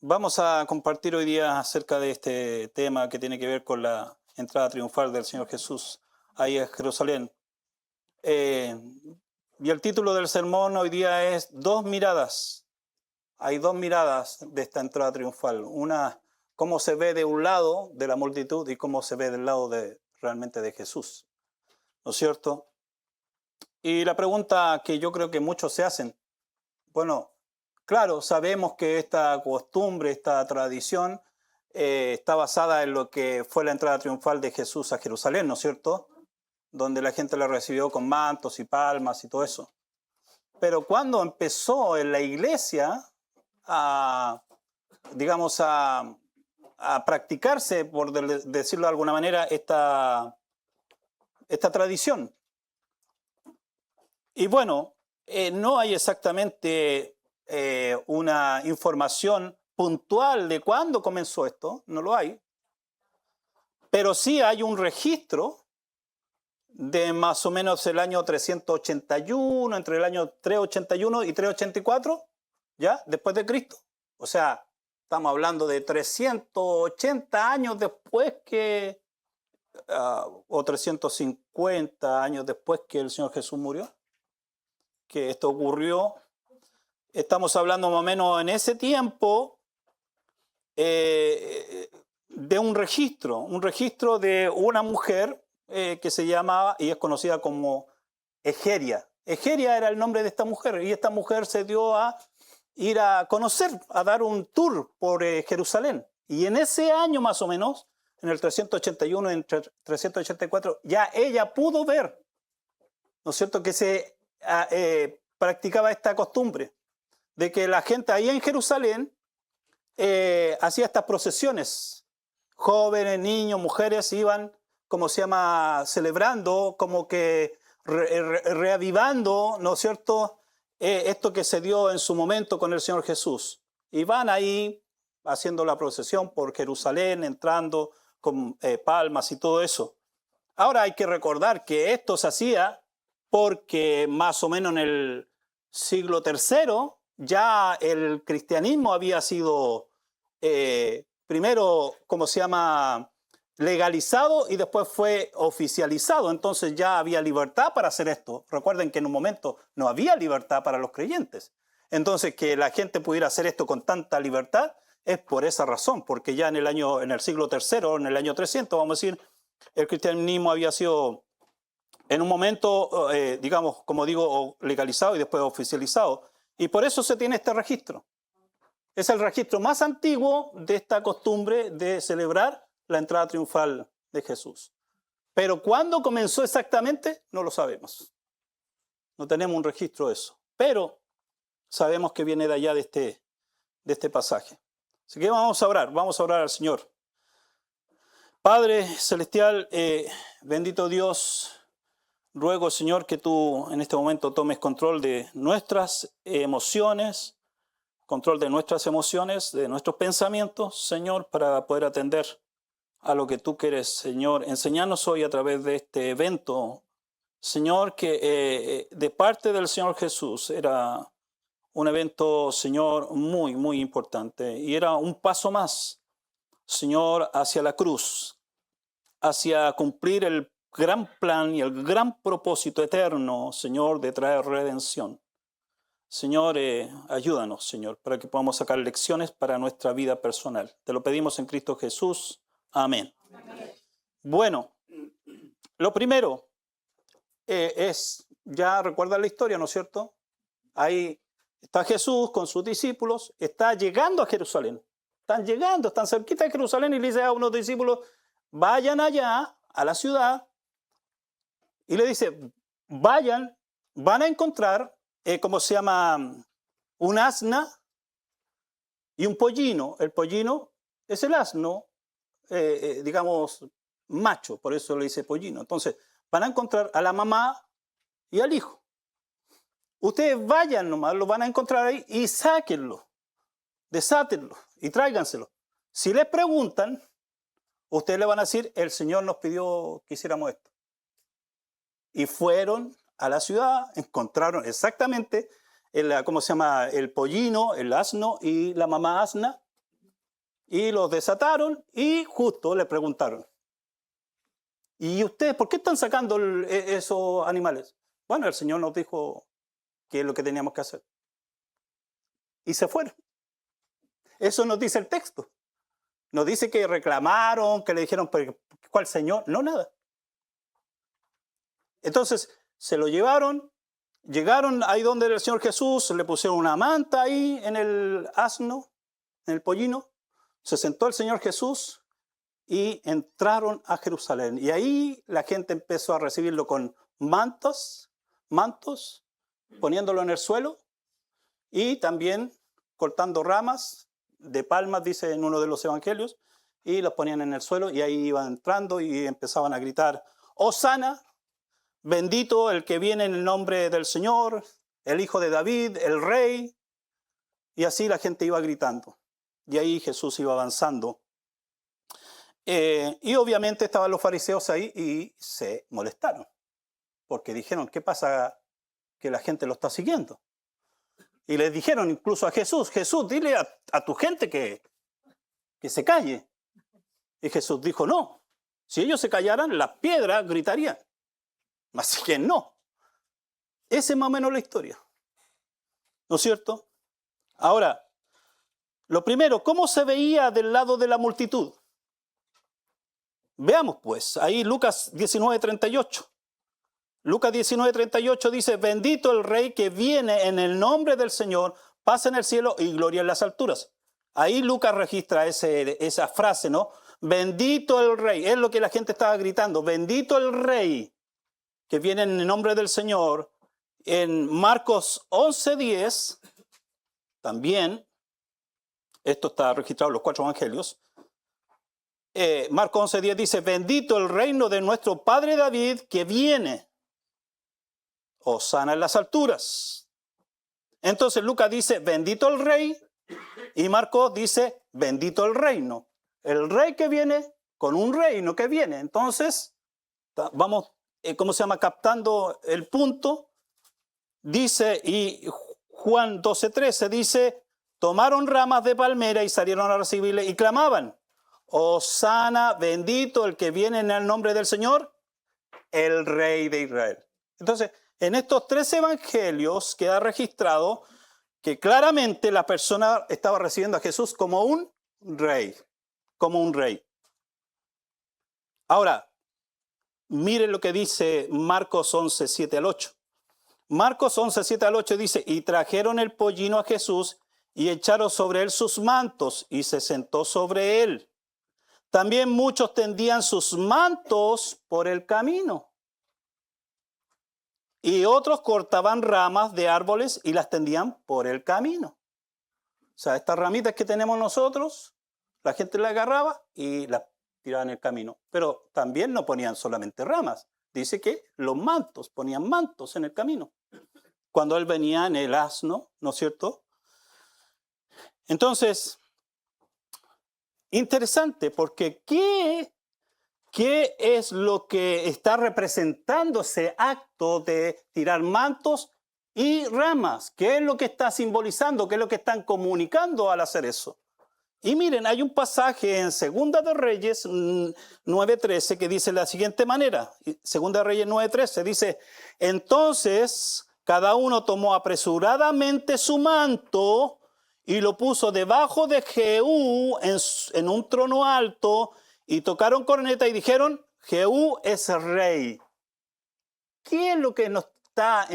Vamos a compartir hoy día acerca de este tema que tiene que ver con la entrada triunfal del Señor Jesús ahí a Jerusalén. Eh, y el título del sermón hoy día es Dos miradas. Hay dos miradas de esta entrada triunfal. Una, cómo se ve de un lado de la multitud y cómo se ve del lado realmente de Jesús. ¿No es cierto? Y la pregunta que yo creo que muchos se hacen, bueno, claro, sabemos que esta costumbre, esta tradición, está basada en lo que fue la entrada triunfal de Jesús a Jerusalén, ¿no es cierto? Donde la gente lo recibió con mantos y palmas y todo eso. Pero cuando empezó en la iglesia a, digamos, a practicarse, por decirlo de alguna manera, esta tradición. Y bueno, no hay exactamente una información puntual de cuándo comenzó esto, no lo hay, pero sí hay un registro de más o menos el año 381, entre el año 381 y 384, ¿ya? Después de Cristo. O sea, estamos hablando de 380 años después que, o 350 años después que el Señor Jesús murió, que esto ocurrió. Estamos hablando más o menos en ese tiempo de un registro de una mujer que se llamaba y es conocida como Egeria. Egeria era el nombre de esta mujer y esta mujer se dio a ir a conocer, a dar un tour por Jerusalén. Y en ese año más o menos, en el 381, en 384, ya ella pudo ver, ¿no es cierto?, que se practicaba esta costumbre de que la gente ahí en Jerusalén hacía estas procesiones. Jóvenes, niños, mujeres iban, como se llama, celebrando, como que reavivando, ¿no es cierto?, esto que se dio en su momento con el Señor Jesús. Y van ahí haciendo la procesión por Jerusalén, entrando con palmas y todo eso. Ahora hay que recordar que esto se hacía porque más o menos en el siglo III ya el cristianismo había sido primero, como se llama, legalizado y después fue oficializado. Entonces ya había libertad para hacer esto. Recuerden que en un momento no había libertad para los creyentes. Entonces que la gente pudiera hacer esto con tanta libertad es por esa razón, porque ya en el siglo III, en el año 300, vamos a decir, el cristianismo había sido en un momento, digamos, como digo, legalizado y después oficializado. Y por eso se tiene este registro. Es el registro más antiguo de esta costumbre de celebrar la entrada triunfal de Jesús. Pero ¿cuándo comenzó exactamente? No lo sabemos. No tenemos un registro de eso. Pero sabemos que viene de allá de este pasaje. Así que vamos a orar al Señor. Padre Celestial, bendito Dios, ruego, Señor, que tú en este momento tomes control de nuestras emociones, de nuestros pensamientos, Señor, para poder atender a lo que tú quieres, Señor. Enseñarnos hoy a través de este evento, Señor, que de parte del Señor Jesús era un evento, Señor, muy, muy importante. Y era un paso más, Señor, hacia la cruz, hacia cumplir el gran plan y el gran propósito eterno, Señor, de traer redención. Señor, ayúdanos, Señor, para que podamos sacar lecciones para nuestra vida personal. Te lo pedimos en Cristo Jesús. Amén. Amén. Bueno, lo primero es, ya recuerdan la historia, ¿no es cierto? Ahí está Jesús con sus discípulos, está llegando a Jerusalén. Están cerquita de Jerusalén y le dice a unos discípulos, vayan allá a la ciudad. Y le dice, vayan, van a encontrar, ¿cómo se llama? Un asna y un pollino. El pollino es el asno, digamos, macho, por eso le dice pollino. Entonces, van a encontrar a la mamá y al hijo. Ustedes vayan nomás, lo van a encontrar ahí y sáquenlo, desátenlo y tráiganselo. Si les preguntan, ustedes le van a decir, el Señor nos pidió que hiciéramos esto. Y fueron a la ciudad, encontraron exactamente el pollino, el asno y la mamá asna, Y los desataron y justo le preguntaron, ¿y ustedes por qué están sacando esos animales? Bueno, el Señor nos dijo qué es lo que teníamos que hacer. Y se fueron. Eso nos dice el texto. Nos dice que reclamaron, que le dijeron, ¿cuál Señor? No, nada. Entonces, se lo llevaron, llegaron ahí donde el Señor Jesús, le pusieron una manta ahí en el asno, en el pollino, se sentó el Señor Jesús y entraron a Jerusalén. Y ahí la gente empezó a recibirlo con mantos, poniéndolo en el suelo y también cortando ramas de palmas, dice en uno de los evangelios, y los ponían en el suelo y ahí iban entrando y empezaban a gritar, Hosana, bendito el que viene en el nombre del Señor, el Hijo de David, el Rey. Y así la gente iba gritando. Y ahí Jesús iba avanzando. Y obviamente estaban los fariseos ahí y se molestaron. Porque dijeron, ¿qué pasa que la gente lo está siguiendo? Y les dijeron incluso a Jesús, Jesús, dile a tu gente que se calle. Y Jesús dijo, no, si ellos se callaran, las piedras gritarían. Así que no. Esa es más o menos la historia. ¿No es cierto? Ahora, lo primero, ¿cómo se veía del lado de la multitud? Veamos pues, ahí Lucas 19:38. Lucas 19:38 dice, bendito el Rey que viene en el nombre del Señor, paz en el cielo y gloria en las alturas. Ahí Lucas registra esa frase, ¿no? Bendito el Rey, es lo que la gente estaba gritando, bendito el Rey que viene en el nombre del Señor. En Marcos 11:10, también, esto está registrado en los 4 evangelios, Marcos 11:10 dice, bendito el reino de nuestro Padre David que viene, Hosana en las alturas. Entonces Lucas dice, bendito el Rey, y Marcos dice, bendito el reino. El Rey que viene con un reino que viene. Entonces, vamos, captando el punto. Dice, y Juan 12:13 dice, tomaron ramas de palmera y salieron a recibirle y clamaban, Hosana, bendito el que viene en el nombre del Señor, el Rey de Israel. Entonces, en estos 3 evangelios queda registrado que claramente la persona estaba recibiendo a Jesús como un rey, como un rey. Ahora, miren lo que dice Marcos 11:7-8. Marcos 11:7-8 dice, y trajeron el pollino a Jesús y echaron sobre él sus mantos y se sentó sobre él. También muchos tendían sus mantos por el camino. Y otros cortaban ramas de árboles y las tendían por el camino. O sea, estas ramitas que tenemos nosotros, la gente las agarraba y las tiraba en el camino. Pero también no ponían solamente ramas. Dice que los mantos, ponían mantos en el camino. Cuando él venía en el asno, ¿no es cierto? Entonces, interesante, porque ¿qué es lo que está representando ese acto de tirar mantos y ramas? ¿Qué es lo que está simbolizando? ¿Qué es lo que están comunicando al hacer eso? Y miren, hay un pasaje en Segunda de Reyes 9:13 que dice de la siguiente manera. Segunda de Reyes 9:13 dice, entonces cada uno tomó apresuradamente su manto y lo puso debajo de Jehú en un trono alto y tocaron corneta y dijeron, Jehú es rey. ¿Qué es lo que nos está,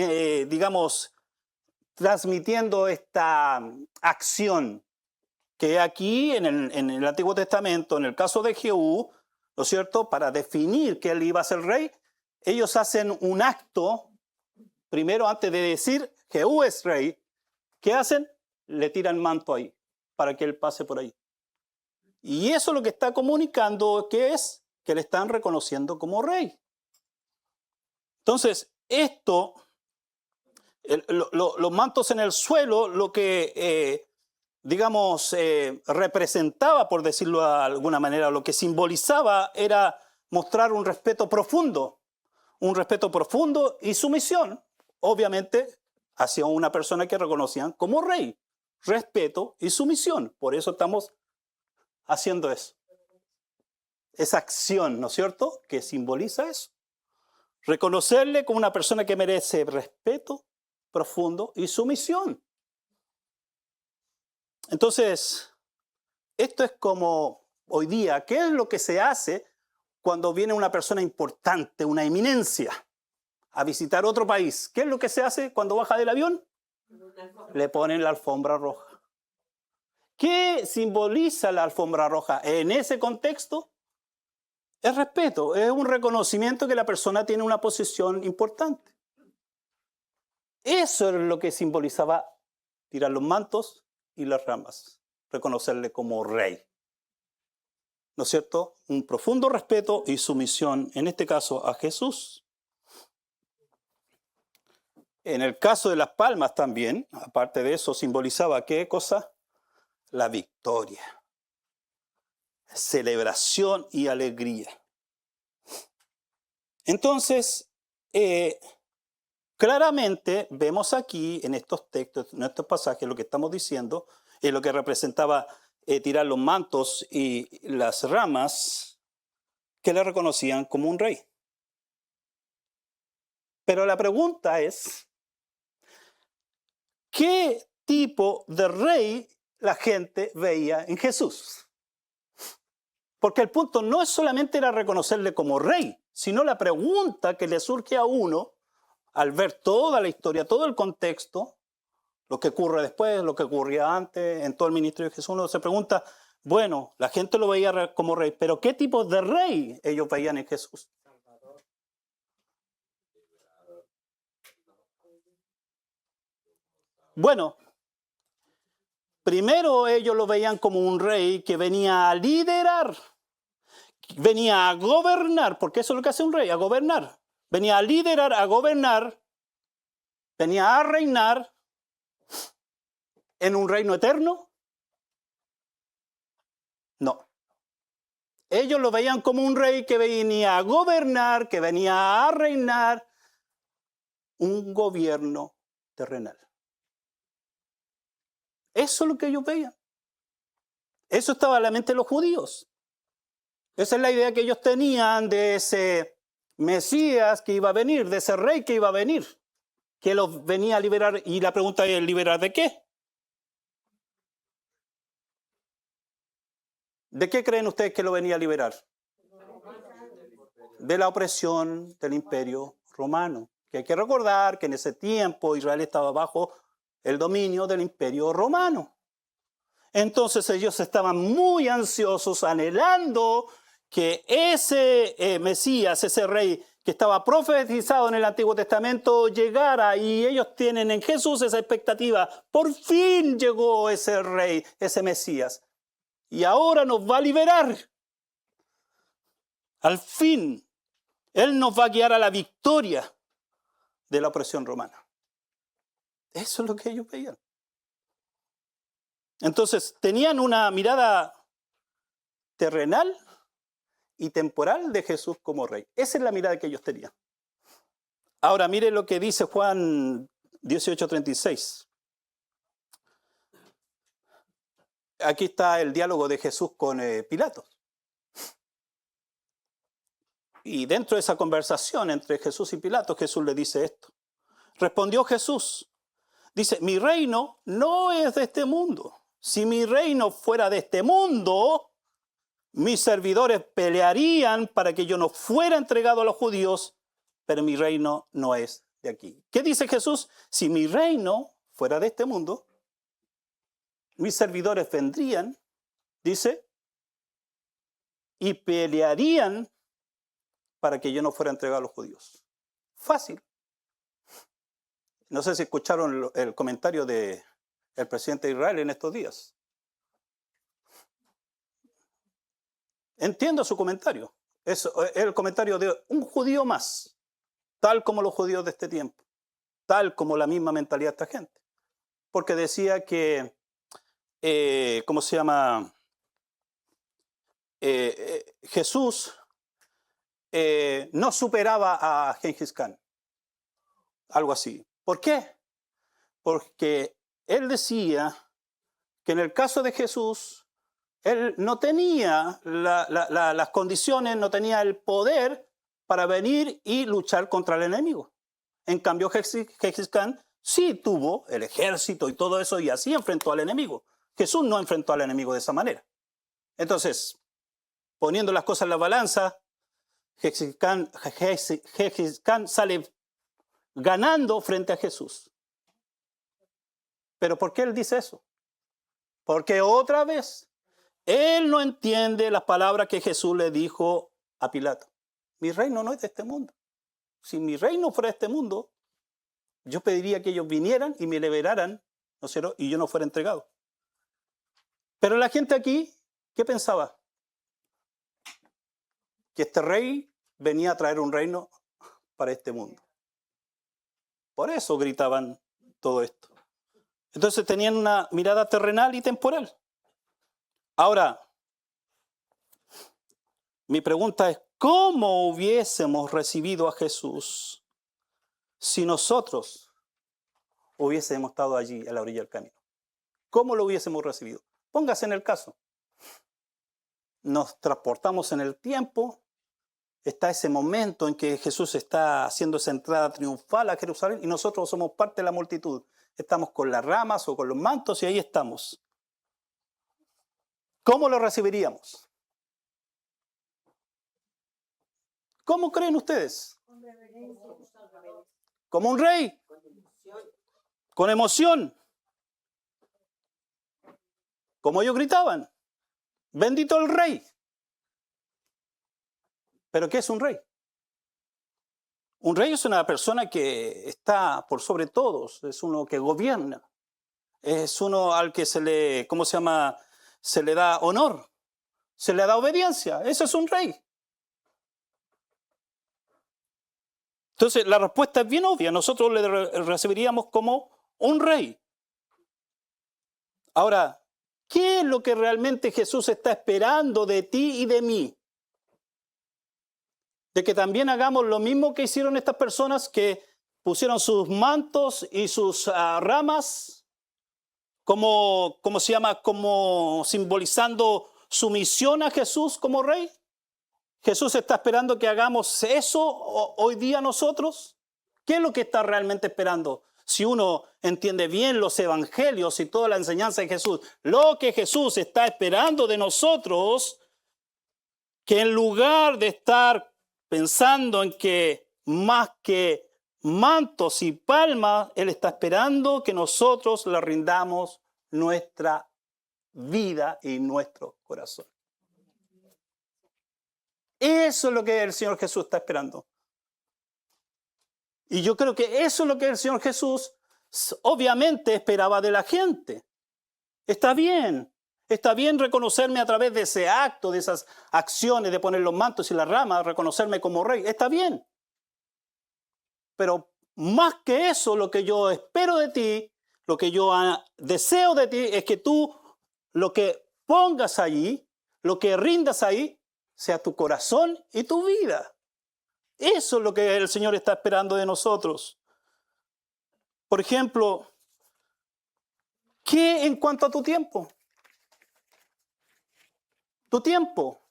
transmitiendo esta acción? Que aquí en el Antiguo Testamento, en el caso de Jehú, ¿no es cierto?, para definir que él iba a ser rey, ellos hacen un acto, primero antes de decir Jehú es rey, ¿qué hacen? Le tiran manto ahí, para que él pase por ahí. Y eso lo que está comunicando, ¿qué es? Que le están reconociendo como rey. Entonces, esto, los mantos en el suelo, lo que representaba, por decirlo de alguna manera, lo que simbolizaba era mostrar un respeto profundo y sumisión, obviamente, hacia una persona que reconocían como rey. Respeto y sumisión. Por eso estamos haciendo eso. Esa acción, ¿no es cierto?, que simboliza eso. Reconocerle como una persona que merece respeto profundo y sumisión. Entonces, esto es como hoy día, ¿qué es lo que se hace cuando viene una persona importante, una eminencia, a visitar otro país? ¿Qué es lo que se hace cuando baja del avión? Le ponen la alfombra roja. ¿Qué simboliza la alfombra roja? En ese contexto, es respeto, es un reconocimiento que la persona tiene una posición importante. Eso es lo que simbolizaba tirar los mantos y las ramas, reconocerle como rey. ¿No es cierto? Un profundo respeto y sumisión, en este caso, a Jesús. En el caso de las palmas también, aparte de eso, simbolizaba ¿qué cosa? La victoria, celebración y alegría. Entonces, claramente vemos aquí en estos textos, en estos pasajes, lo que estamos diciendo, es lo que representaba tirar los mantos y las ramas, que le reconocían como un rey. Pero la pregunta es, ¿qué tipo de rey la gente veía en Jesús? Porque el punto no es solamente era reconocerle como rey, sino la pregunta que le surge a uno al ver toda la historia, todo el contexto, lo que ocurre después, lo que ocurría antes, en todo el ministerio de Jesús, uno se pregunta, bueno, la gente lo veía como rey, pero ¿qué tipo de rey ellos veían en Jesús? Bueno, primero ellos lo veían como un rey que venía a liderar, venía a gobernar, porque eso es lo que hace un rey, a gobernar. Venía a liderar, a gobernar, venía a reinar en un reino eterno. No. Ellos lo veían como un rey que venía a gobernar, que venía a reinar un gobierno terrenal. Eso es lo que ellos veían. Eso estaba en la mente de los judíos. Esa es la idea que ellos tenían de ese Mesías que iba a venir, de ese rey que iba a venir, que los venía a liberar. Y la pregunta es, ¿liberar de qué? ¿De qué creen ustedes que lo venía a liberar? De la opresión del imperio romano. Que hay que recordar que en ese tiempo Israel estaba bajo el dominio del imperio romano. Entonces ellos estaban muy ansiosos, anhelando que ese Mesías, ese rey que estaba profetizado en el Antiguo Testamento, llegara, y ellos tienen en Jesús esa expectativa. Por fin llegó ese rey, ese Mesías, y ahora nos va a liberar. Al fin, Él nos va a guiar a la victoria de la opresión romana. Eso es lo que ellos veían. Entonces, tenían una mirada terrenal y temporal de Jesús como rey. Esa es la mirada que ellos tenían. Ahora, mire lo que dice Juan 18:36. Aquí está el diálogo de Jesús con Pilato. Y dentro de esa conversación entre Jesús y Pilato, Jesús le dice esto. Respondió Jesús. Dice, mi reino no es de este mundo. Si mi reino fuera de este mundo, mis servidores pelearían para que yo no fuera entregado a los judíos, pero mi reino no es de aquí. ¿Qué dice Jesús? Si mi reino fuera de este mundo, mis servidores vendrían, dice, y pelearían para que yo no fuera entregado a los judíos. Fácil. No sé si escucharon el comentario del presidente de Israel en estos días. Entiendo su comentario. Es el comentario de un judío más, tal como los judíos de este tiempo, tal como la misma mentalidad de esta gente. Porque decía que, ¿cómo se llama? Jesús no superaba a Gengis Khan. Algo así. ¿Por qué? Porque él decía que en el caso de Jesús Él no tenía las condiciones, no tenía el poder para venir y luchar contra el enemigo. En cambio, Gengis Khan sí tuvo el ejército y todo eso y así enfrentó al enemigo. Jesús no enfrentó al enemigo de esa manera. Entonces, poniendo las cosas en la balanza, Gengis Khan sale ganando frente a Jesús. ¿Pero por qué él dice eso? Porque otra vez, él no entiende las palabras que Jesús le dijo a Pilato. Mi reino no es de este mundo. Si mi reino fuera de este mundo, yo pediría que ellos vinieran y me liberaran, ¿no es cierto? Y yo no fuera entregado. Pero la gente aquí, ¿qué pensaba? Que este rey venía a traer un reino para este mundo. Por eso gritaban todo esto. Entonces tenían una mirada terrenal y temporal. Ahora, mi pregunta es, ¿cómo hubiésemos recibido a Jesús si nosotros hubiésemos estado allí a la orilla del camino? ¿Cómo lo hubiésemos recibido? Póngase en el caso. Nos transportamos en el tiempo. Está ese momento en que Jesús está haciendo esa entrada triunfal a Jerusalén y nosotros somos parte de la multitud. Estamos con las ramas o con los mantos y ahí estamos. ¿Cómo lo recibiríamos? ¿Cómo creen ustedes? Como un rey. Con emoción. Como ellos gritaban. Bendito el rey. ¿Pero qué es un rey? Un rey es una persona que está por sobre todos, es uno que gobierna, es uno al que se le, ¿cómo se llama? Se le da honor, se le da obediencia, ese es un rey. Entonces la respuesta es bien obvia, nosotros le recibiríamos como un rey. Ahora, ¿qué es lo que realmente Jesús está esperando de ti y de mí? De que también hagamos lo mismo que hicieron estas personas que pusieron sus mantos y sus ramas como se llama, como simbolizando sumisión a Jesús como rey. Jesús está esperando que hagamos eso hoy día nosotros. ¿Qué es lo que está realmente esperando? Si uno entiende bien los evangelios y toda la enseñanza de Jesús, lo que Jesús está esperando de nosotros, que en lugar de estar pensando en que más que mantos y palmas, Él está esperando que nosotros le rindamos nuestra vida y nuestro corazón. Eso es lo que el Señor Jesús está esperando. Y yo creo que eso es lo que el Señor Jesús obviamente esperaba de la gente. Está bien reconocerme a través de ese acto, de esas acciones de poner los mantos y las ramas, reconocerme como rey. Está bien. Pero más que eso, lo que yo espero de ti, lo que yo deseo de ti es que tú lo que pongas allí, lo que rindas ahí, sea tu corazón y tu vida. Eso es lo que el Señor está esperando de nosotros. Por ejemplo, ¿qué en cuanto a tu tiempo? Tu tiempo.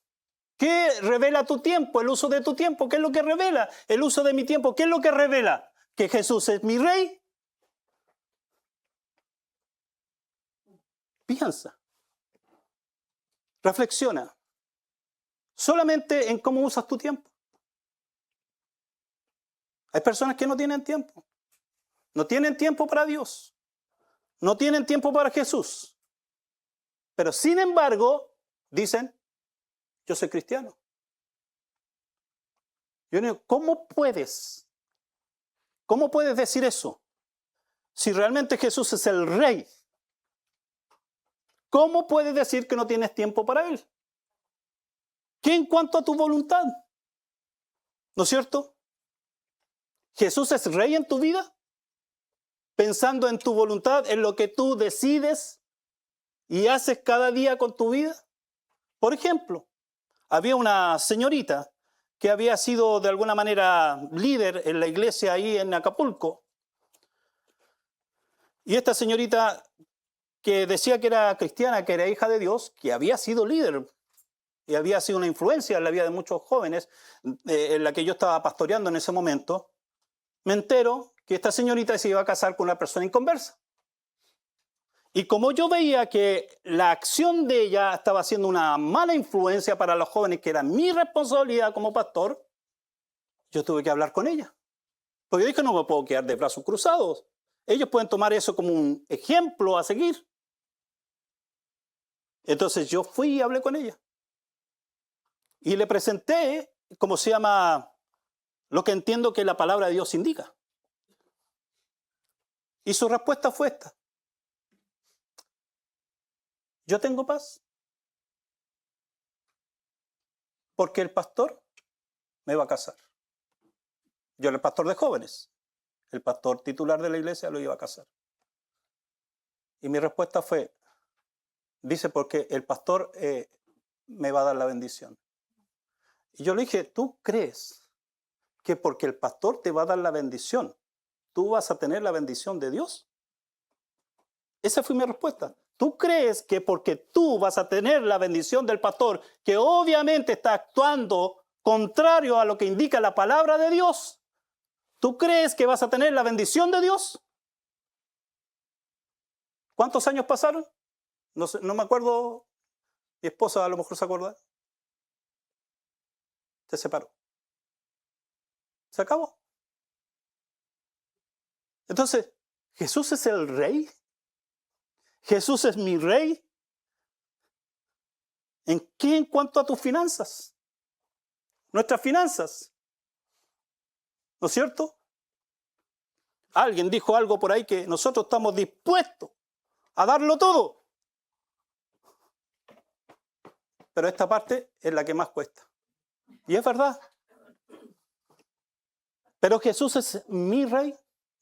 ¿Qué revela tu tiempo? El uso de tu tiempo. ¿Qué es lo que revela? El uso de mi tiempo. ¿Qué es lo que revela? ¿Que Jesús es mi rey? Piensa. Reflexiona. Solamente en cómo usas tu tiempo. Hay personas que no tienen tiempo. No tienen tiempo para Dios. No tienen tiempo para Jesús. Pero sin embargo, dicen, yo soy cristiano. Yo digo, ¿cómo puedes decir eso? Si realmente Jesús es el rey, ¿cómo puedes decir que no tienes tiempo para Él? ¿Qué en cuanto a tu voluntad? ¿No es cierto? ¿Jesús es rey en tu vida? Pensando en tu voluntad, en lo que tú decides y haces cada día con tu vida. Por ejemplo, había una señorita que había sido de alguna manera líder en la iglesia ahí en Acapulco. Y esta señorita que decía que era cristiana, que era hija de Dios, que había sido líder y había sido una influencia en la vida de muchos jóvenes, en la que yo estaba pastoreando en ese momento, me entero que esta señorita se iba a casar con una persona inconversa. Y como yo veía que la acción de ella estaba siendo una mala influencia para los jóvenes, que era mi responsabilidad como pastor, yo tuve que hablar con ella. Porque yo dije, no me puedo quedar de brazos cruzados. Ellos pueden tomar eso como un ejemplo a seguir. Entonces yo fui y hablé con ella. Y le presenté, como se llama, lo que entiendo que la palabra de Dios indica. Y su respuesta fue esta: yo tengo paz porque el pastor me va a casar. Yo era el pastor de jóvenes. El pastor titular de la iglesia lo iba a casar. Y mi respuesta fue, dice, porque el pastor me va a dar la bendición. Y yo le dije, ¿tú crees que porque el pastor te va a dar la bendición, tú vas a tener la bendición de Dios? Esa fue mi respuesta. ¿Tú crees que porque tú vas a tener la bendición del pastor, que obviamente está actuando contrario a lo que indica la palabra de Dios, tú crees que vas a tener la bendición de Dios? ¿Cuántos años pasaron? No sé, no me acuerdo. Mi esposa a lo mejor se acuerda. Se separó. Se acabó. Entonces, ¿Jesús es el rey? ¿Jesús es mi rey? ¿En qué en cuanto a tus finanzas? Nuestras finanzas. ¿No es cierto? Alguien dijo algo por ahí que nosotros estamos dispuestos a darlo todo. Pero esta parte es la que más cuesta. Y es verdad. Pero Jesús es mi rey.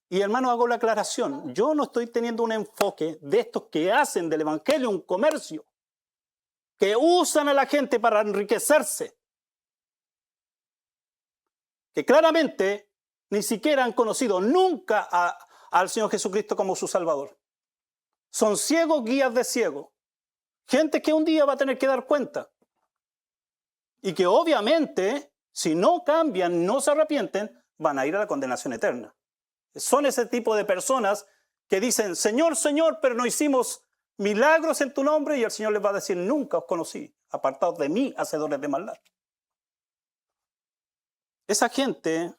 Y hermano, hago la aclaración. Yo no estoy teniendo un enfoque de estos que hacen del evangelio un comercio, que usan a la gente para enriquecerse, que claramente ni siquiera han conocido nunca al Señor Jesucristo como su Salvador. Son ciegos guías de ciegos. Gente que un día va a tener que dar cuenta. Y que obviamente, si no cambian, no se arrepienten, van a ir a la condenación eterna. Son ese tipo de personas que dicen, Señor, Señor, pero no hicimos milagros en tu nombre, y el Señor les va a decir, nunca os conocí, apartados de mí, hacedores de maldad. Esa gente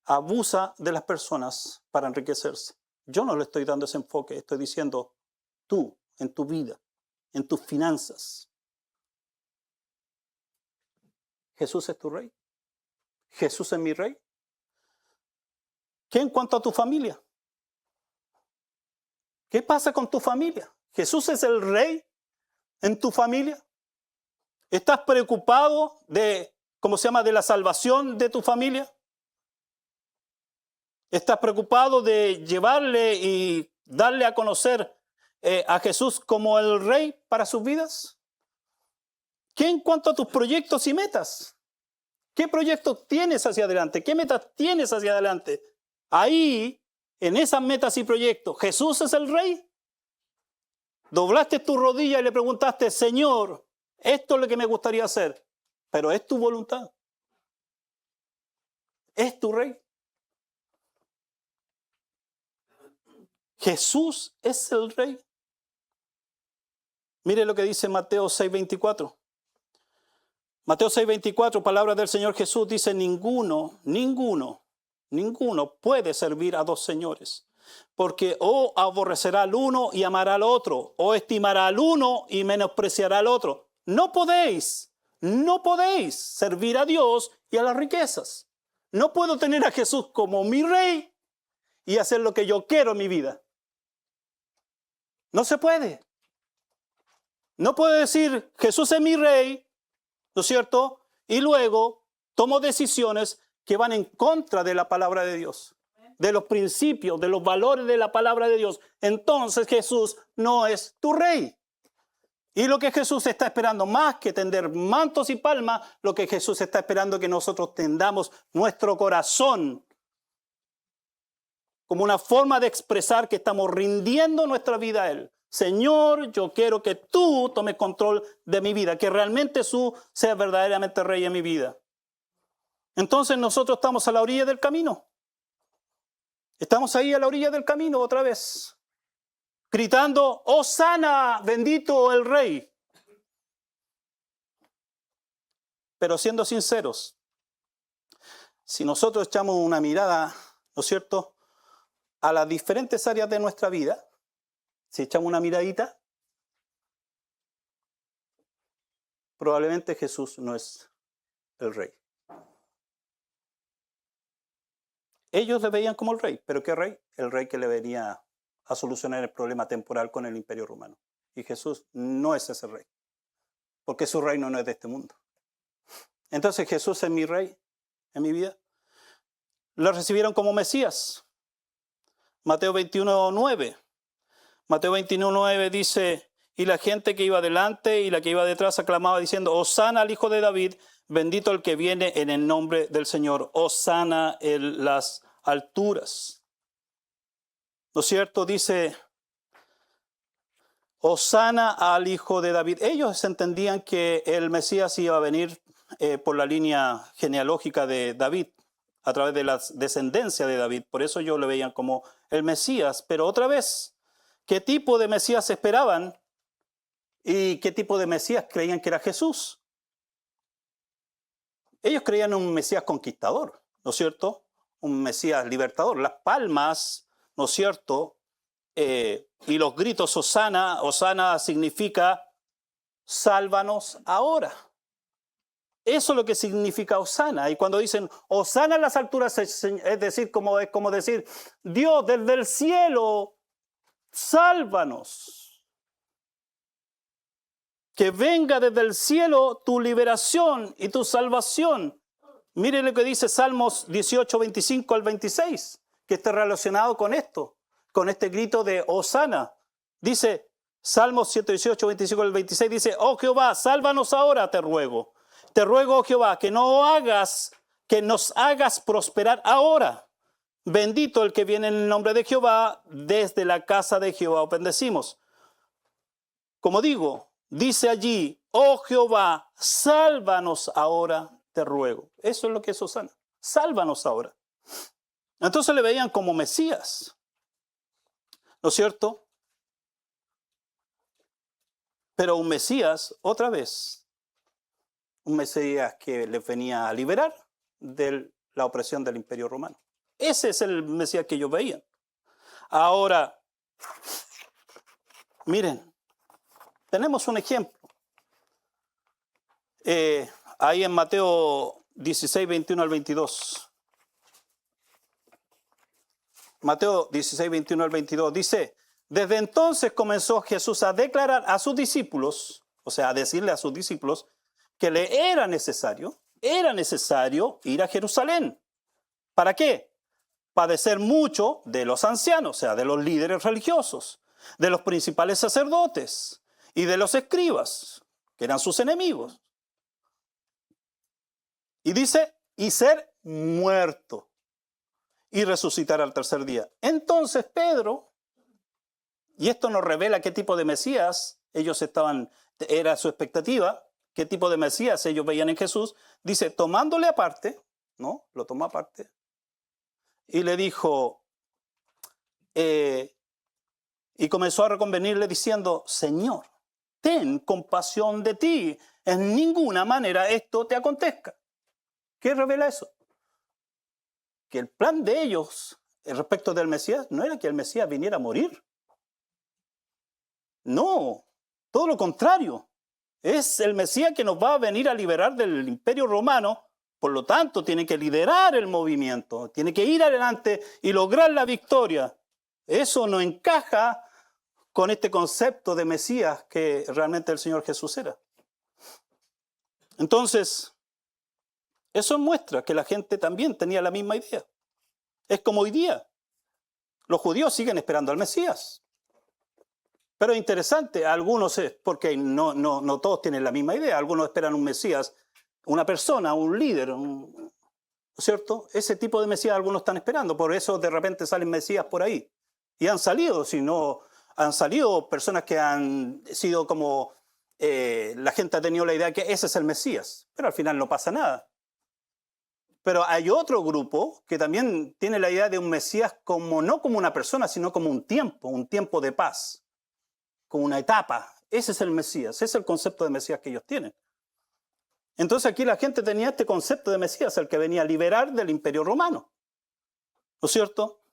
abusa de las personas para enriquecerse. Yo no le estoy dando ese enfoque, estoy diciendo, tú, en tu vida, en tus finanzas, ¿Jesús es tu rey? ¿Jesús es mi rey? ¿Qué en cuanto a tu familia? ¿Qué pasa con tu familia? ¿Jesús es el rey en tu familia? ¿Estás preocupado de, ¿cómo se llama?, de la salvación de tu familia? ¿Estás preocupado de llevarle y darle a conocer a Jesús como el rey para sus vidas? ¿Qué en cuanto a tus proyectos y metas? ¿Qué proyectos tienes hacia adelante? ¿Qué metas tienes hacia adelante? Ahí, en esas metas y proyectos, ¿Jesús es el rey? Doblaste tu rodilla y le preguntaste, Señor, esto es lo que me gustaría hacer, pero ¿es tu voluntad? ¿Es tu rey? ¿Jesús es el rey? Mire lo que dice Mateo 6:24. Mateo 6:24, palabras del Señor Jesús, dice, ninguno puede servir a dos señores, porque o aborrecerá al uno y amará al otro, o estimará al uno y menospreciará al otro. No podéis servir a Dios y a las riquezas. No puedo tener a Jesús como mi rey y hacer lo que yo quiero en mi vida. No se puede. No puedo decir, Jesús es mi rey, ¿no es cierto? Y luego tomo decisiones que van en contra de la palabra de Dios, de los principios, de los valores de la palabra de Dios. Entonces Jesús no es tu rey. Y lo que Jesús está esperando, más que tender mantos y palmas, lo que Jesús está esperando es que nosotros tendamos nuestro corazón como una forma de expresar que estamos rindiendo nuestra vida a Él. Señor, yo quiero que tú tomes control de mi vida, que realmente tú seas verdaderamente rey en mi vida. Entonces nosotros estamos a la orilla del camino. Estamos ahí a la orilla del camino otra vez, gritando, ¡Hosana, bendito el rey! Pero siendo sinceros, si nosotros echamos una mirada, ¿no es cierto?, a las diferentes áreas de nuestra vida, si echamos una miradita, probablemente Jesús no es el rey. Ellos le veían como el rey, pero ¿qué rey? El rey que le venía a solucionar el problema temporal con el Imperio Romano. Y Jesús no es ese rey, porque su reino no es de este mundo. Entonces Jesús es mi rey en mi vida. Lo recibieron como Mesías. Mateo 21:9. Mateo 21:9 dice, y la gente que iba delante y la que iba detrás aclamaba diciendo, Hosana al Hijo de David, bendito el que viene en el nombre del Señor. Hosana en las alturas. ¿No es cierto? Dice, Hosana al Hijo de David. Ellos entendían que el Mesías iba a venir por la línea genealógica de David, a través de la descendencia de David. Por eso ellos lo veían como el Mesías. Pero otra vez, ¿qué tipo de Mesías esperaban? ¿Y qué tipo de Mesías creían que era Jesús? Ellos creían en un Mesías conquistador, ¿no es cierto? Un Mesías libertador. Las palmas, ¿no es cierto? Y los gritos Hosana, Hosana significa sálvanos ahora. Eso es lo que significa Hosana. Y cuando dicen Hosana en las alturas, es decir, como decir, Dios desde el cielo, sálvanos. Que venga desde el cielo tu liberación y tu salvación. Miren lo que dice Salmos 18, 25 al 26, que está relacionado con esto, con este grito de Hosana. Dice Salmos 118, 25 al 26, dice, oh Jehová, sálvanos ahora, te ruego. Te ruego, oh Jehová, que nos hagas prosperar ahora. Bendito el que viene en el nombre de Jehová, desde la casa de Jehová os bendecimos. Como digo, dice allí, oh Jehová, sálvanos ahora, te ruego. Eso es lo que es Hosana. Sálvanos ahora. Entonces le veían como Mesías. ¿No es cierto? Pero un Mesías, otra vez, un Mesías que les venía a liberar de la opresión del Imperio Romano. Ese es el Mesías que ellos veían. Ahora, miren, tenemos un ejemplo. Ahí en Mateo 16, 21 al 22. Mateo 16, 21 al 22 dice, desde entonces comenzó Jesús a declarar a sus discípulos, o sea, a decirle a sus discípulos, que le era necesario ir a Jerusalén. ¿Para qué? Padecer mucho de los ancianos, o sea, de los líderes religiosos, de los principales sacerdotes y de los escribas, que eran sus enemigos. Y dice, y ser muerto y resucitar al tercer día. Entonces Pedro, y esto nos revela qué tipo de Mesías era su expectativa, qué tipo de Mesías ellos veían en Jesús, dice, tomándole aparte, ¿no? Lo tomó aparte, y le dijo, y comenzó a reconvenirle diciendo, Señor, ten compasión de ti, en ninguna manera esto te acontezca. ¿Qué revela eso? Que el plan de ellos respecto del Mesías no era que el Mesías viniera a morir. No, todo lo contrario. Es el Mesías que nos va a venir a liberar del Imperio Romano, por lo tanto tiene que liderar el movimiento, tiene que ir adelante y lograr la victoria. Eso no encaja con este concepto de Mesías que realmente el Señor Jesús era. Entonces, eso muestra que la gente también tenía la misma idea. Es como hoy día. Los judíos siguen esperando al Mesías. Pero es interesante, algunos, porque no todos tienen la misma idea, algunos esperan un Mesías, una persona, un líder, ¿no es cierto? Ese tipo de Mesías algunos están esperando, por eso de repente salen Mesías por ahí. Y han salido, si no, Han salido personas que han sido como, la gente ha tenido la idea que ese es el Mesías, pero al final no pasa nada. Pero hay otro grupo que también tiene la idea de un Mesías como no como una persona, sino como un tiempo de paz, como una etapa. Ese es el Mesías, ese es el concepto de Mesías que ellos tienen. Entonces aquí la gente tenía este concepto de Mesías, el que venía a liberar del Imperio Romano. ¿No es cierto?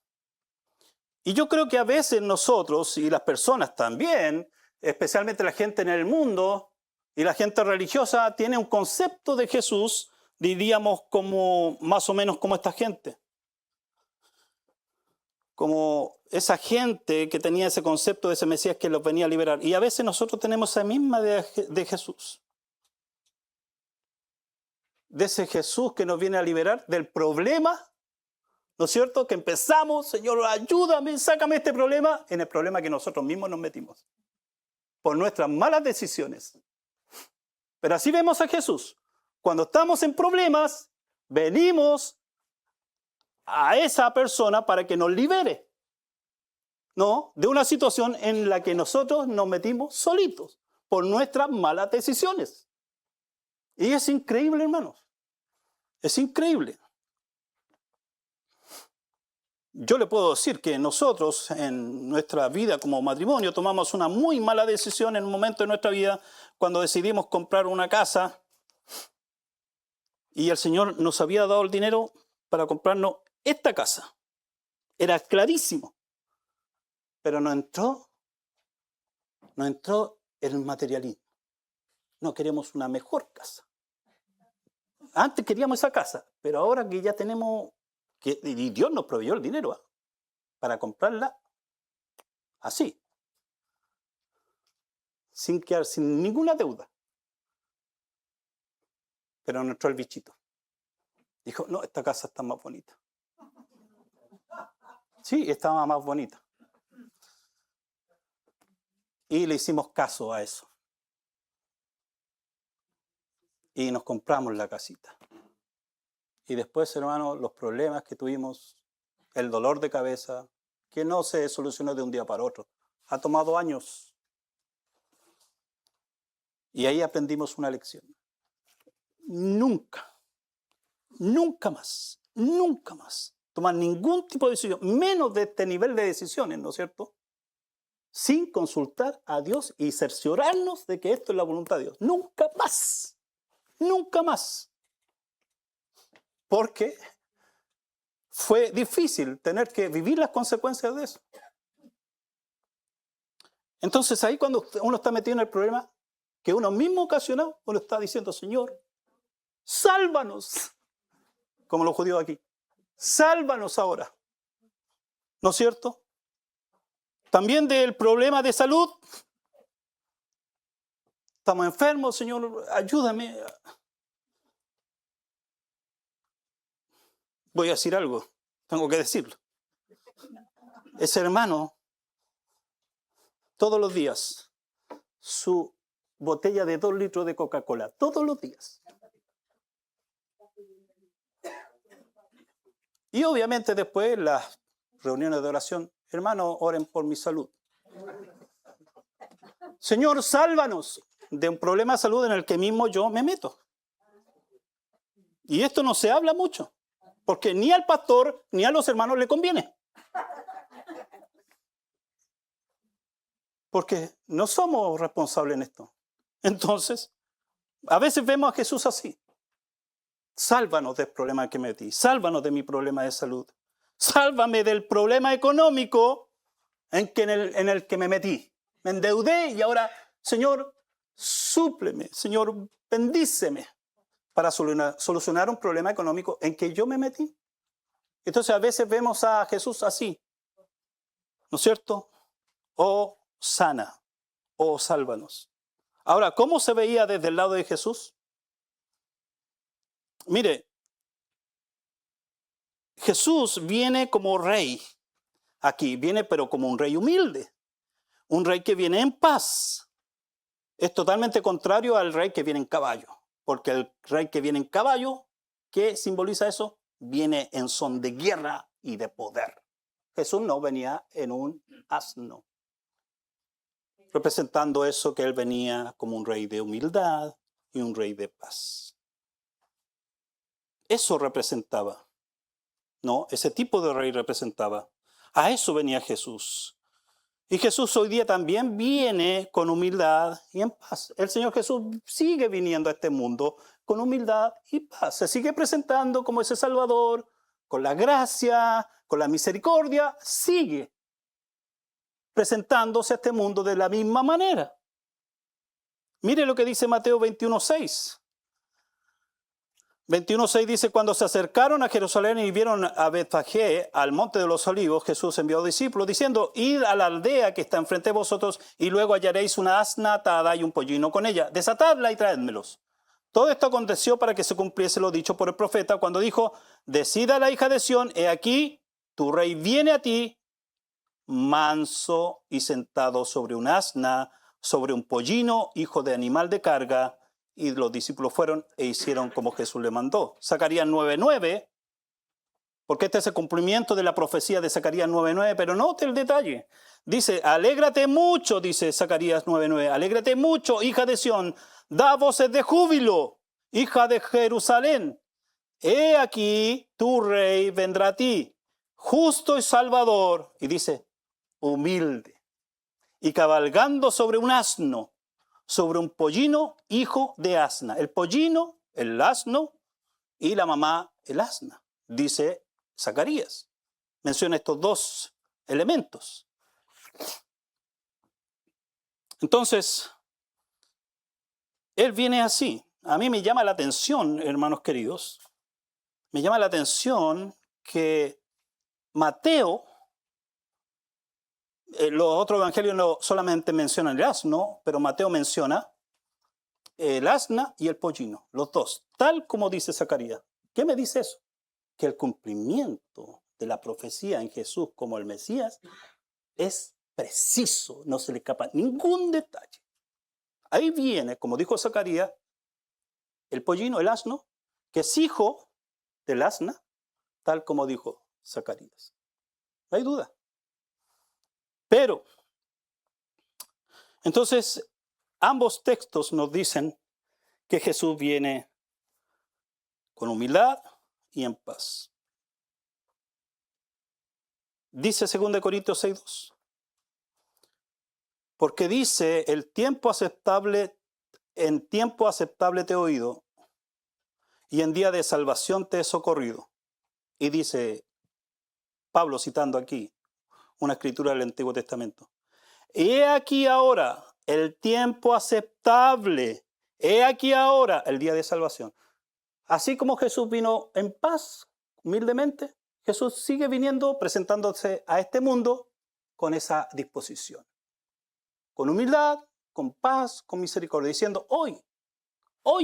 Y yo creo que a veces nosotros y las personas también, especialmente la gente en el mundo y la gente religiosa, tiene un concepto de Jesús, diríamos, como más o menos como esta gente. Como esa gente que tenía ese concepto de ese Mesías que los venía a liberar. Y a veces nosotros tenemos esa misma de Jesús. De ese Jesús que nos viene a liberar del problema, ¿no es cierto? Que empezamos, Señor, ayúdame, sácame este problema, en el problema que nosotros mismos nos metimos. Por nuestras malas decisiones. Pero así vemos a Jesús. Cuando estamos en problemas, venimos a esa persona para que nos libere, ¿no? De una situación en la que nosotros nos metimos solitos por nuestras malas decisiones. Y es increíble, hermanos. Es increíble. Yo le puedo decir que nosotros en nuestra vida como matrimonio tomamos una muy mala decisión en un momento de nuestra vida cuando decidimos comprar una casa y el Señor nos había dado el dinero para comprarnos esta casa. Era clarísimo. Pero no entró el materialismo. No queremos una mejor casa. Antes queríamos esa casa, pero ahora que ya tenemos, y Dios nos proveyó el dinero para comprarla así, sin ninguna deuda. Pero no entró el bichito. Dijo, no, esta casa está más bonita. Sí, estaba más bonita. Y le hicimos caso a eso. Y nos compramos la casita. Y después, hermano, los problemas que tuvimos, el dolor de cabeza, que no se solucionó de un día para otro. Ha tomado años. Y ahí aprendimos una lección. Nunca más tomar ningún tipo de decisión, menos de este nivel de decisiones, ¿no es cierto? Sin consultar a Dios y cerciorarnos de que esto es la voluntad de Dios. Nunca más. Porque fue difícil tener que vivir las consecuencias de eso. Entonces ahí cuando uno está metido en el problema que uno mismo ocasionó, uno está diciendo, Señor, sálvanos. Como los judíos aquí. Sálvanos ahora. ¿No es cierto? También del problema de salud. Estamos enfermos, Señor, ayúdame. Voy a decir algo, tengo que decirlo. Ese hermano, todos los días, su botella de 2 litros de Coca-Cola, todos los días. Y obviamente después las reuniones de oración, hermano, oren por mi salud. Señor, sálvanos de un problema de salud en el que mismo yo me meto. Y esto no se habla mucho, porque ni al pastor ni a los hermanos le conviene. Porque no somos responsables en esto. Entonces, a veces vemos a Jesús así. Sálvanos del problema que me metí. Sálvanos de mi problema de salud. Sálvame del problema económico en el que me metí. Me endeudé y ahora, Señor, súpleme. Señor, bendíceme para solucionar un problema económico en que yo me metí. Entonces a veces vemos a Jesús así. ¿No es cierto? Oh, sana. Oh, sálvanos. Ahora, ¿cómo se veía desde el lado de Jesús? Mire, Jesús viene como rey. Aquí viene pero como un rey humilde. Un rey que viene en paz. Es totalmente contrario al rey que viene en caballo. Porque el rey que viene en caballo, ¿qué simboliza eso? Viene en son de guerra y de poder. Jesús no venía en un asno. representando eso que él venía como un rey de humildad y un rey de paz. Eso representaba, ¿no? Ese tipo de rey representaba. A eso venía Jesús. Y Jesús hoy día también viene con humildad y en paz. El Señor Jesús sigue viniendo a este mundo con humildad y paz. Se sigue presentando como ese Salvador, con la gracia, con la misericordia. Sigue presentándose a este mundo de la misma manera. Mire lo que dice Mateo 21:6. 21:6 dice, cuando se acercaron a Jerusalén y vieron a Betfagé, al monte de los olivos, Jesús envió discípulos diciendo, id a la aldea que está enfrente de vosotros y luego hallaréis una asna atada y un pollino con ella. Desatadla y traédmelos. Todo esto aconteció para que se cumpliese lo dicho por el profeta cuando dijo, decida la hija de Sión, he aquí, tu rey viene a ti, manso y sentado sobre un asna, sobre un pollino, hijo de animal de carga. Y los discípulos fueron e hicieron como Jesús le mandó. Zacarías 9:9, porque este es el cumplimiento de la profecía de Zacarías 9:9, pero note el detalle. Dice, alégrate mucho, dice Zacarías 9:9, alégrate mucho, hija de Sión, da voces de júbilo, hija de Jerusalén. He aquí, tu rey vendrá a ti, justo y salvador, y dice, humilde, y cabalgando sobre un asno, sobre un pollino, hijo de asna. El pollino, el asno, y la mamá, el asna, dice Zacarías. Menciona estos dos elementos. Entonces, él viene así. A mí me llama la atención, hermanos queridos, me llama la atención que Mateo, los otros evangelios no solamente mencionan el asno, pero Mateo menciona el asna y el pollino, los dos, tal como dice Zacarías. ¿Qué me dice eso? Que el cumplimiento de la profecía en Jesús como el Mesías es preciso, no se le escapa ningún detalle. Ahí viene, como dijo Zacarías, el pollino, el asno, que es hijo del asna, tal como dijo Zacarías. No hay duda. Pero, entonces, ambos textos nos dicen que Jesús viene con humildad y en paz. Dice 2 Corintios 6:2. Porque dice, en tiempo aceptable te he oído, y en día de salvación te he socorrido. Y dice Pablo, citando aquí una escritura del Antiguo Testamento, he aquí ahora el tiempo aceptable, he aquí ahora el día de salvación. Así como Jesús vino en paz, humildemente, Jesús sigue viniendo, presentándose a este mundo con esa disposición. Con humildad, con paz, con misericordia, diciendo, hoy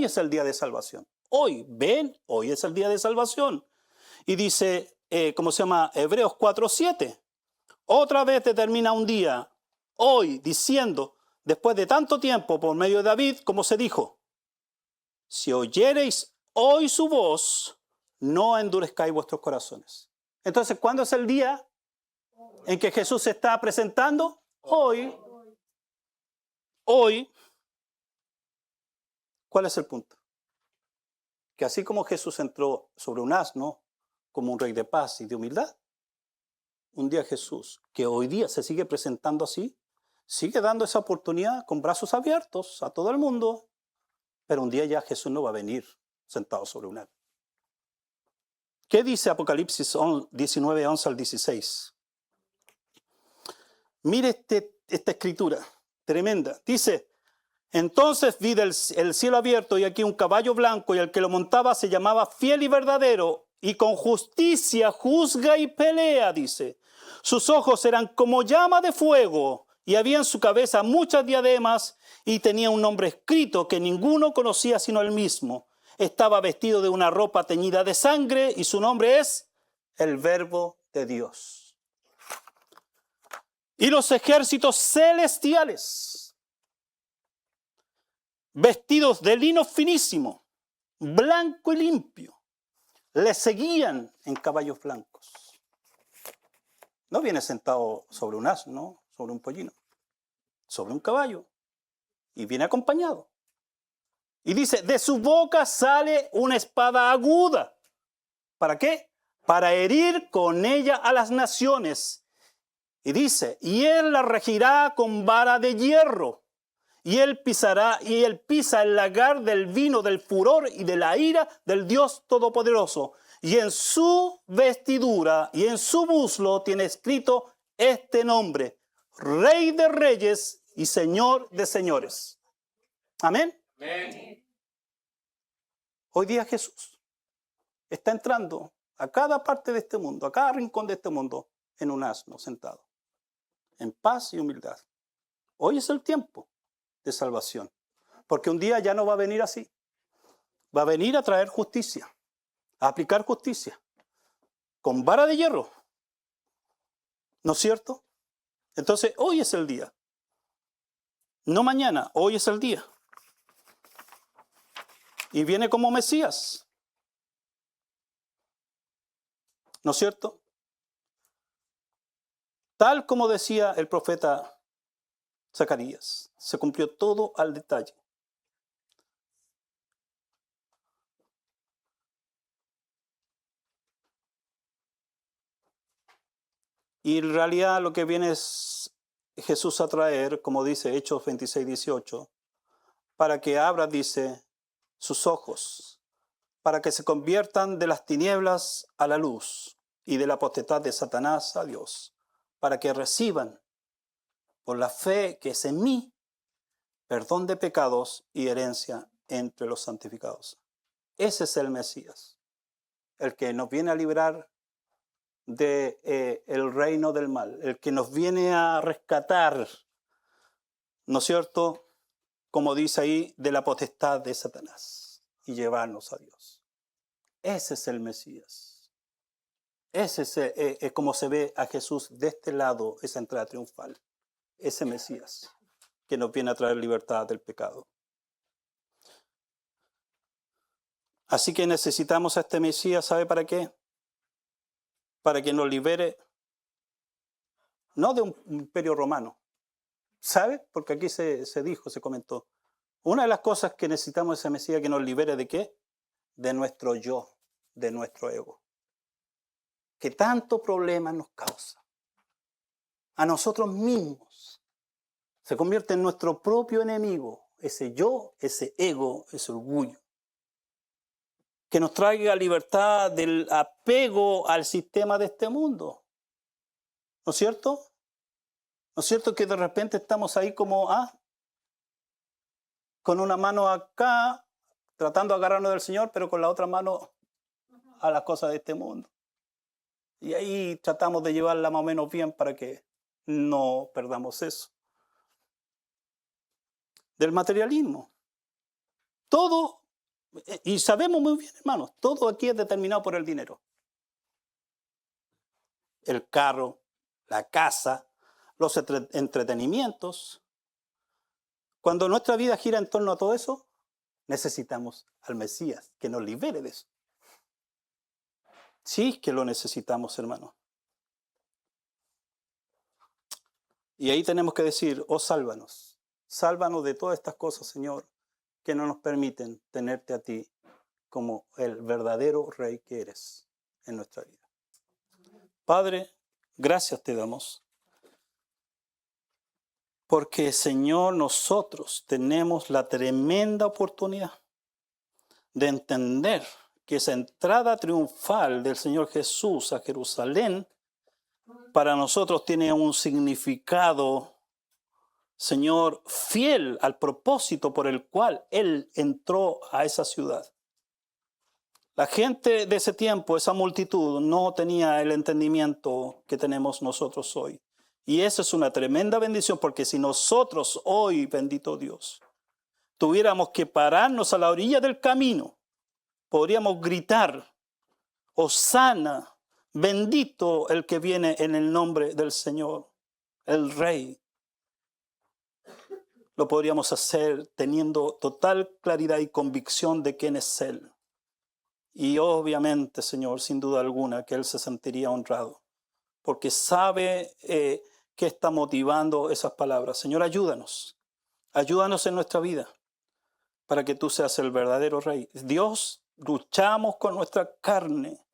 es el día de salvación. Hoy es el día de salvación. Y dice, Hebreos 4:7. Otra vez determina un día, hoy, diciendo, después de tanto tiempo, por medio de David, como se dijo, si oyereis hoy su voz, no endurezcáis vuestros corazones. Entonces, ¿cuándo es el día en que Jesús se está presentando? Hoy. ¿Cuál es el punto? Que así como Jesús entró sobre un asno como un rey de paz y de humildad, un día Jesús, que hoy día se sigue presentando así, sigue dando esa oportunidad con brazos abiertos a todo el mundo, pero un día ya Jesús no va a venir sentado sobre un asno. ¿Qué dice Apocalipsis 19:11-16? Mire esta escritura tremenda. Dice, entonces vi el cielo abierto y aquí un caballo blanco y el que lo montaba se llamaba Fiel y Verdadero y con justicia juzga y pelea, dice. Sus ojos eran como llama de fuego y había en su cabeza muchas diademas y tenía un nombre escrito que ninguno conocía sino él mismo. Estaba vestido de una ropa teñida de sangre y su nombre es el Verbo de Dios. Y los ejércitos celestiales, vestidos de lino finísimo, blanco y limpio, le seguían en caballos blancos. No viene sentado sobre un asno, sobre un pollino, sobre un caballo y viene acompañado. Y dice, de su boca sale una espada aguda. ¿Para qué? Para herir con ella a las naciones. Y dice, y él la regirá con vara de hierro. Y él pisa el lagar del vino del furor y de la ira del Dios Todopoderoso. Y en su vestidura y en su muslo tiene escrito este nombre: Rey de Reyes y Señor de Señores. Amén. Amén. Hoy día Jesús está entrando a cada parte de este mundo, a cada rincón de este mundo, en un asno sentado, en paz y humildad. Hoy es el tiempo de salvación, porque un día ya no va a venir así. Va a venir a traer justicia, a aplicar justicia, con vara de hierro. ¿No es cierto? Entonces, hoy es el día. No mañana, hoy es el día. Y viene como Mesías. ¿No es cierto? Tal como decía el profeta Zacarías, se cumplió todo al detalle. Y en realidad lo que viene es Jesús a traer, como dice Hechos 26, 18, para que abra, dice, sus ojos, para que se conviertan de las tinieblas a la luz y de la potestad de Satanás a Dios, para que reciban por la fe que es en mí perdón de pecados y herencia entre los santificados. Ese es el Mesías, el que nos viene a librar de el reino del mal, el que nos viene a rescatar, ¿no es cierto?, como dice ahí, de la potestad de Satanás y llevarnos a Dios. Ese es el Mesías. Ese es como se ve a Jesús de este lado, esa entrada triunfal. Ese Mesías que nos viene a traer libertad del pecado. Así que necesitamos a este Mesías, ¿sabe para qué? Para que nos libere, no de un imperio romano, ¿sabe? Porque aquí se dijo, se comentó. Una de las cosas que necesitamos ese Mesías que nos libere ¿de qué? De nuestro yo, de nuestro ego. Que tanto problema nos causa. A nosotros mismos. Se convierte en nuestro propio enemigo, ese yo, ese ego, ese orgullo. Que nos traiga libertad del apego al sistema de este mundo. ¿No es cierto? ¿No es cierto que de repente estamos ahí como, con una mano acá, tratando de agarrarnos del Señor, pero con la otra mano a las cosas de este mundo? Y ahí tratamos de llevarla más o menos bien para que no perdamos eso. Del materialismo. Todo, y sabemos muy bien, hermanos, todo aquí es determinado por el dinero. El carro, la casa, los entretenimientos. Cuando nuestra vida gira en torno a todo eso, necesitamos al Mesías que nos libere de eso. Sí que lo necesitamos, hermano. Y ahí tenemos que decir, oh, sálvanos. Sálvanos de todas estas cosas, Señor, que no nos permiten tenerte a ti como el verdadero Rey que eres en nuestra vida. Padre, gracias te damos. Porque, Señor, nosotros tenemos la tremenda oportunidad de entender que esa entrada triunfal del Señor Jesús a Jerusalén para nosotros tiene un significado, Señor, fiel al propósito por el cual Él entró a esa ciudad. La gente de ese tiempo, esa multitud, no tenía el entendimiento que tenemos nosotros hoy. Y eso es una tremenda bendición, porque si nosotros hoy, bendito Dios, tuviéramos que pararnos a la orilla del camino, podríamos gritar, Hosana, bendito el que viene en el nombre del Señor, el Rey. Lo podríamos hacer teniendo total claridad y convicción de quién es Él. Y obviamente, Señor, sin duda alguna, que Él se sentiría honrado, porque sabe ¿Qué está motivando esas palabras? Señor, ayúdanos. Ayúdanos en nuestra vida para que tú seas el verdadero Rey. Dios, luchamos con nuestra carne.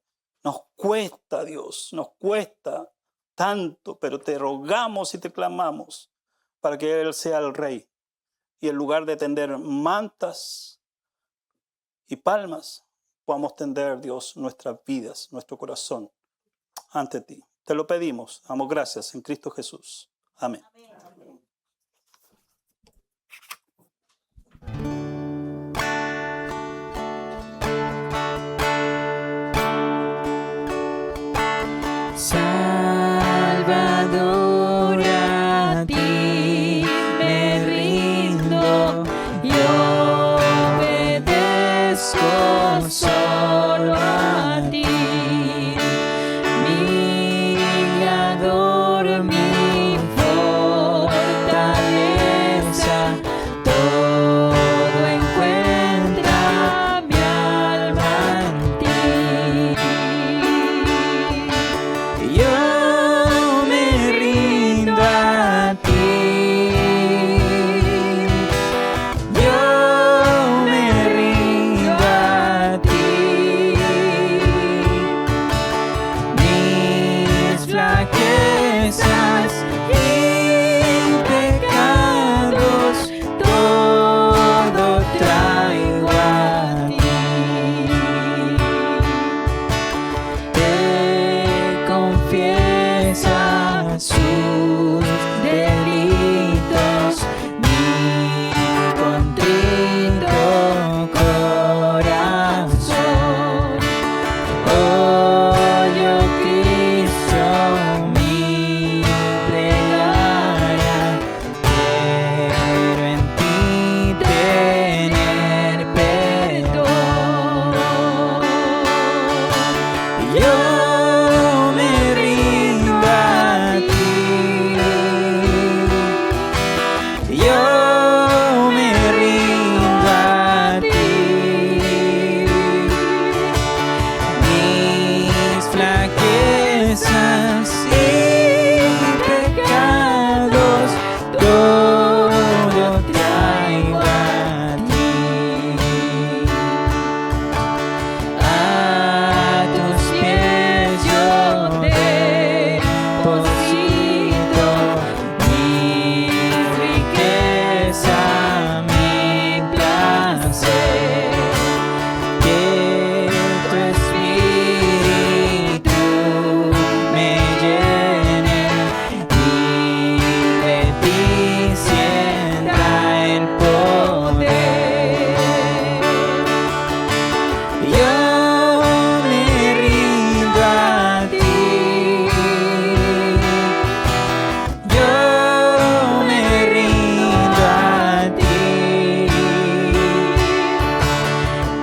Nos cuesta, Dios, nos cuesta tanto, pero te rogamos y te clamamos para que Él sea el Rey. Y en lugar de tender mantas y palmas, podamos tender, Dios, nuestras vidas, nuestro corazón ante ti. Te lo pedimos. Damos gracias en Cristo Jesús. Amén. Salvador, a ti me rindo, yo obedezco solo a ti, mi guiador, mi fortaleza, todo encuentra mi alma en ti. Yo me rindo a ti, yo me rindo a ti, mis flaquezas y pecados todo traigo a ti. Te confiesa sus delitos, mi contrito corazón. Oye, oh Cristo, mi plegaria, quiero en ti tener perdón. Yo me rindo a ti, yo me rindo a ti, mis flaquezas y pecados todo traigo a ti. A tus pies yo deposito mi riqueza, mi placer, que tu espíritu me llene y de ti sienta el poder. Yo me rindo a ti, yo me rindo a ti,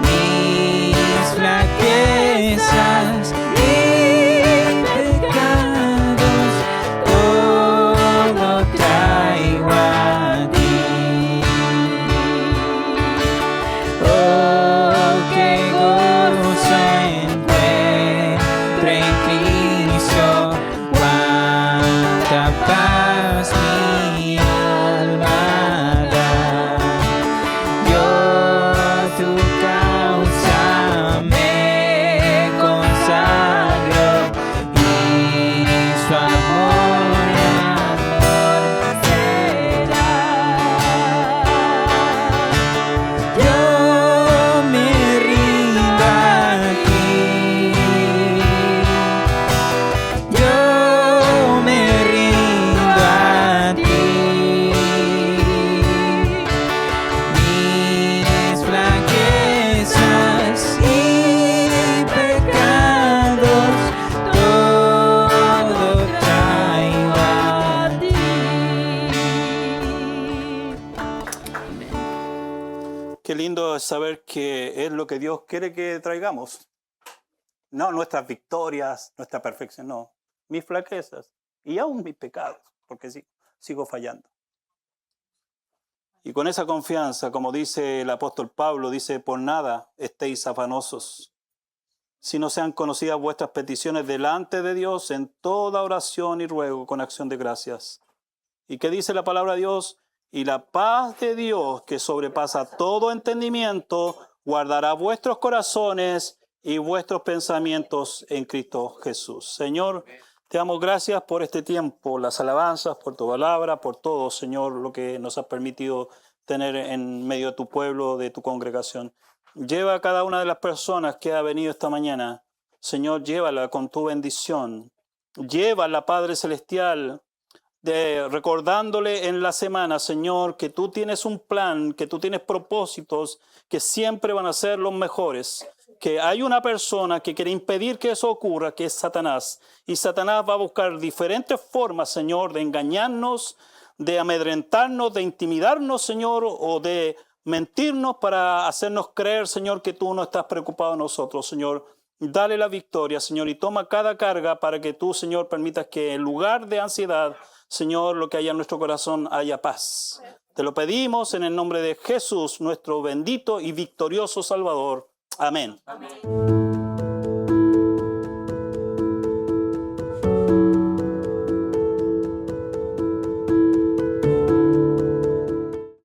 mis flaquezas y pecados todo traigo a ti. Oh, qué gozo encuentro en Cristo, cuánta paz mi alma da. Yo tu causa me consagro y su amor será. Yo me rindo a ti, yo me rindo a ti, mis flaquezas y pecados todo traigo a ti. Qué lindo es saber que es lo que Dios quiere que traigamos. No nuestras victorias, nuestra perfección, no. Mis flaquezas y aún mis pecados, porque sigo fallando. Y con esa confianza, como dice el apóstol Pablo, dice, por nada estéis afanosos, si no sean conocidas vuestras peticiones delante de Dios en toda oración y ruego con acción de gracias. ¿Y qué dice la palabra de Dios? Y la paz de Dios, que sobrepasa todo entendimiento, guardará vuestros corazones y vuestros pensamientos en Cristo Jesús. Señor, te damos gracias por este tiempo, las alabanzas, por tu palabra, por todo, Señor, lo que nos has permitido tener en medio de tu pueblo, de tu congregación. Lleva a cada una de las personas que ha venido esta mañana. Señor, llévala con tu bendición. Llévala, Padre Celestial, recordándole en la semana, Señor, que tú tienes un plan, que tú tienes propósitos que siempre van a ser los mejores. Que hay una persona que quiere impedir que eso ocurra, que es Satanás. Y Satanás va a buscar diferentes formas, Señor, de engañarnos, de amedrentarnos, de intimidarnos, Señor, o de mentirnos para hacernos creer, Señor, que tú no estás preocupado de nosotros, Señor. Dale la victoria, Señor, y toma cada carga para que tú, Señor, permitas que en lugar de ansiedad, Señor, lo que haya en nuestro corazón haya paz. Te lo pedimos en el nombre de Jesús, nuestro bendito y victorioso Salvador. Amén. Amén.